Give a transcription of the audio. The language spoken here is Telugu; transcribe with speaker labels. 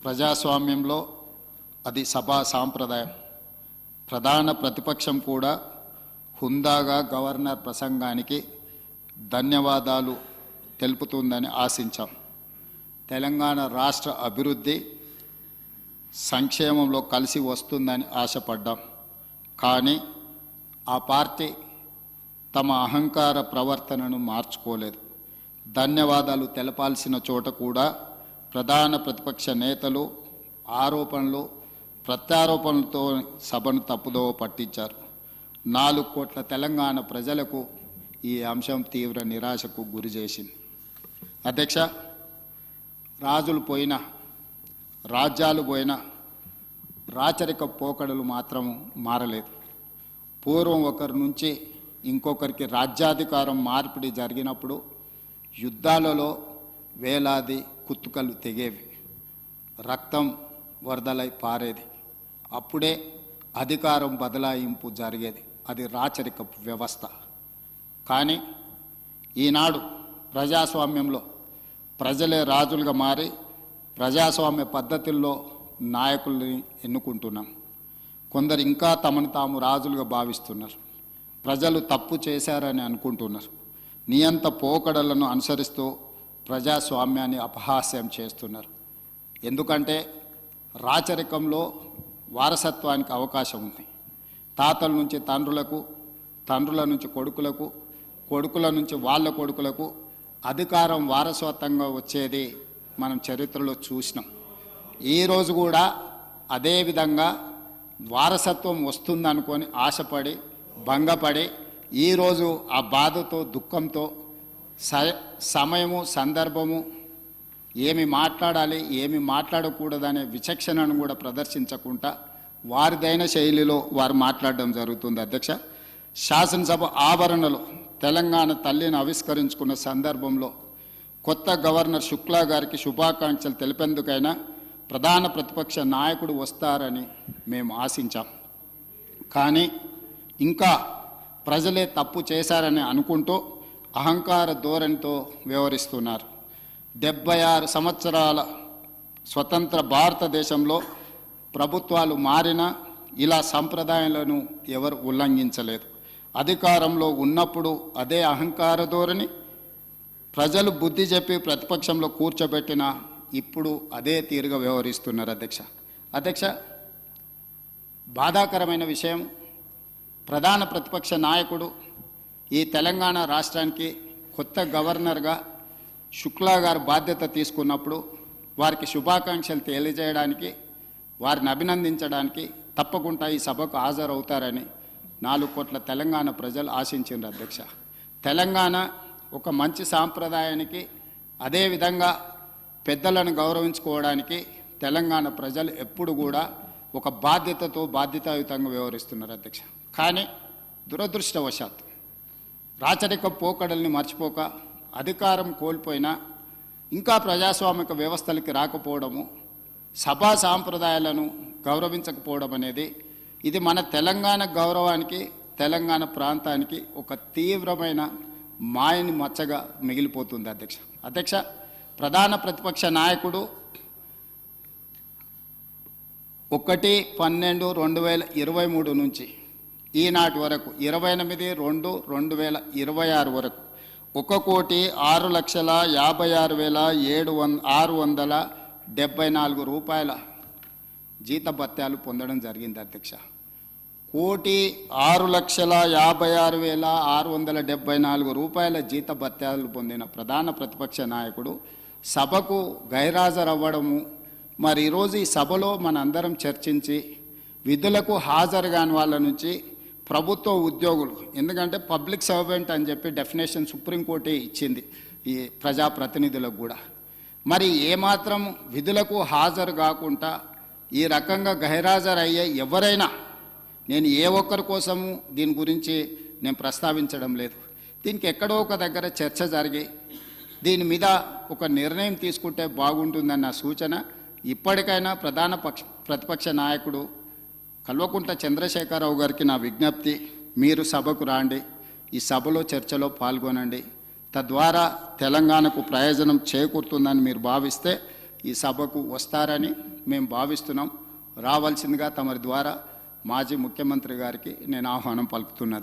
Speaker 1: ప్రజాస్వామ్యంలో అది సభా సాంప్రదాయం. ప్రధాన ప్రతిపక్షం కూడా హుందాగా గవర్నర్ ప్రసంగానికి ధన్యవాదాలు తెలుపుతుందని ఆశించాం. తెలంగాణ రాష్ట్ర అభివృద్ధి సంక్షేమంలో కలిసి వస్తుందని ఆశపడ్డాం. కానీ ఆ పార్టీ తమ అహంకార ప్రవర్తనను మార్చుకోలేదు. ధన్యవాదాలు తెలపాల్సిన చోట కూడా ప్రధాన ప్రతిపక్ష నేతలు ఆరోపణలు ప్రత్యారోపణలతో సభను తప్పుదోవ పట్టించారు. 4 కోట్ల తెలంగాణ ప్రజలకు ఈ అంశం తీవ్ర నిరాశకు గురి చేసింది. అధ్యక్ష, రాజులు పోయినా రాజ్యాలు పోయినా రాచరిక పోకడలు మాత్రం మారలేదు. పూర్వం ఒకరి నుంచి ఇంకొకరికి రాజ్యాధికారం మార్పిడి జరిగినప్పుడు యుద్ధాలలో వేలాది కుత్తుకలు తెగేవి, రక్తం వరదలై పారేది. అప్పుడే అధికారం బదలాయింపు జరిగేది. అది రాచరిక వ్యవస్థ. కానీ ఈనాడు ప్రజాస్వామ్యంలో ప్రజలే రాజులుగా మారి ప్రజాస్వామ్య పద్ధతుల్లో నాయకుల్ని ఎన్నుకుంటున్నాం. కొందరు ఇంకా తమను తాము రాజులుగా భావిస్తున్నారు. ప్రజలు తప్పు చేశారని అనుకుంటున్నారు. నియంత పోకడలను అనుసరిస్తూ ప్రజాస్వామ్యాన్ని అపహాస్యం చేస్తున్నారు. ఎందుకంటే రాచరికంలో వారసత్వానికి అవకాశం ఉంది. తాతల నుంచి తండ్రులకు, తండ్రుల నుంచి కొడుకులకు, కొడుకుల నుంచి వాళ్ళ కొడుకులకు అధికారం వారసత్వంగా వచ్చేది మనం చరిత్రలో చూసినాం. ఈరోజు కూడా అదే విధంగా వారసత్వం వస్తుందనుకొని ఆశపడి భంగపడి ఈరోజు ఆ బాధతో దుఃఖంతో సమయము సందర్భము ఏమి మాట్లాడాలి ఏమి మాట్లాడకూడదనే విచక్షణను కూడా ప్రదర్శించకుండా వారిదైన శైలిలో వారు మాట్లాడడం జరుగుతుంది. అధ్యక్ష, శాసనసభ ఆవరణలో తెలంగాణ తల్లిని ఆవిష్కరించుకున్న సందర్భంలో కొత్త గవర్నర్ శుక్లా గారికి శుభాకాంక్షలు తెలిపేందుకైనా ప్రధాన ప్రతిపక్ష నాయకుడు వస్తారని మేము ఆశించాం. కానీ ఇంకా ప్రజలే తప్పు చేశారని అనుకుంటూ అహంకార ధోరణితో వ్యవహరిస్తున్నారు. 76 సంవత్సరాల స్వతంత్ర భారతదేశంలో ప్రభుత్వాలు మారినా ఇలా సంప్రదాయాలను ఎవరు ఉల్లంఘించలేదు. అధికారంలో ఉన్నప్పుడు అదే అహంకార ధోరణి, ప్రజలు బుద్ధి చెప్పి ప్రతిపక్షంలో కూర్చోబెట్టిన ఇప్పుడు అదే తీరుగా వ్యవహరిస్తున్నారు. అధ్యక్ష, బాధాకరమైన విషయం, ప్రధాన ప్రతిపక్ష నాయకుడు ఈ తెలంగాణ రాష్ట్రానికి కొత్త గవర్నర్గా శుక్లా గారు బాధ్యత తీసుకున్నప్పుడు వారికి శుభాకాంక్షలు తెలియజేయడానికి, వారిని అభినందించడానికి తప్పకుండా ఈ సభకు హాజరవుతారని 4 కోట్ల తెలంగాణ ప్రజలు ఆశించారు. అధ్యక్ష, తెలంగాణ ఒక మంచి సాంప్రదాయానికి, అదేవిధంగా పెద్దలను గౌరవించుకోవడానికి తెలంగాణ ప్రజలు ఎప్పుడు కూడా ఒక బాధ్యతతో బాధ్యతాయుతంగా వ్యవహరిస్తున్నారు. అధ్యక్ష, కానీ దురదృష్టవశాత్తు రాచరిక పోకడల్ని మర్చిపోక అధికారం కోల్పోయినా ఇంకా ప్రజాస్వామిక వ్యవస్థలకి రాకపోవడము, సభా సాంప్రదాయాలను గౌరవించకపోవడం అనేది ఇది మన తెలంగాణ గౌరవానికి, తెలంగాణ ప్రాంతానికి ఒక తీవ్రమైన మాయని మచ్చగా మిగిలిపోతుంది. అధ్యక్ష, ప్రధాన ప్రతిపక్ష నాయకుడు 1/12/2023 నుంచి ఈనాటి వరకు 28/2/2026 వరకు 1,56,56,674 రూపాయల జీతభత్యాలు పొందడం జరిగింది. అధ్యక్ష, 1,56,56,674 రూపాయల జీతభత్యాలు పొందిన ప్రధాన ప్రతిపక్ష నాయకుడు సభకు గైర్హాజరవ్వడము, మరి ఈరోజు ఈ సభలో మనందరం చర్చించి విధులకు హాజరు కాని వాళ్ళ నుంచి ప్రభుత్వ ఉద్యోగులు, ఎందుకంటే పబ్లిక్ సర్వెంట్ అని చెప్పి డెఫినేషన్ సుప్రీంకోర్టే ఇచ్చింది ఈ ప్రజాప్రతినిధులకు కూడా, మరి ఏమాత్రం విధులకు హాజరు కాకుండా ఈ రకంగా గైర్హాజరు అయ్యే ఎవరైనా, నేను ఏ ఒక్కరి కోసము దీని గురించి నేను ప్రస్తావించడం లేదు, దీనికి ఎక్కడో ఒక దగ్గర చర్చ జరిగి దీని మీద ఒక నిర్ణయం తీసుకుంటే బాగుంటుందన్న సూచన. ఇప్పటికైనా ప్రధాన ప్రతిపక్ష నాయకుడు కల్వకుంట్ల చంద్రశేఖరరావు గారికి నా విజ్ఞప్తి, మీరు సభకు రాండి, ఈ సభలో చర్చలో పాల్గొనండి. తద్వారా తెలంగాణకు ప్రయోజనం చేకూరుతుందని మీరు భావిస్తే ఈ సభకు వస్తారని మేము భావిస్తున్నాం. రావాల్సిందిగా తమరి ద్వారా మాజీ ముఖ్యమంత్రి గారికి నేను ఆహ్వానం పలుకుతున్నా.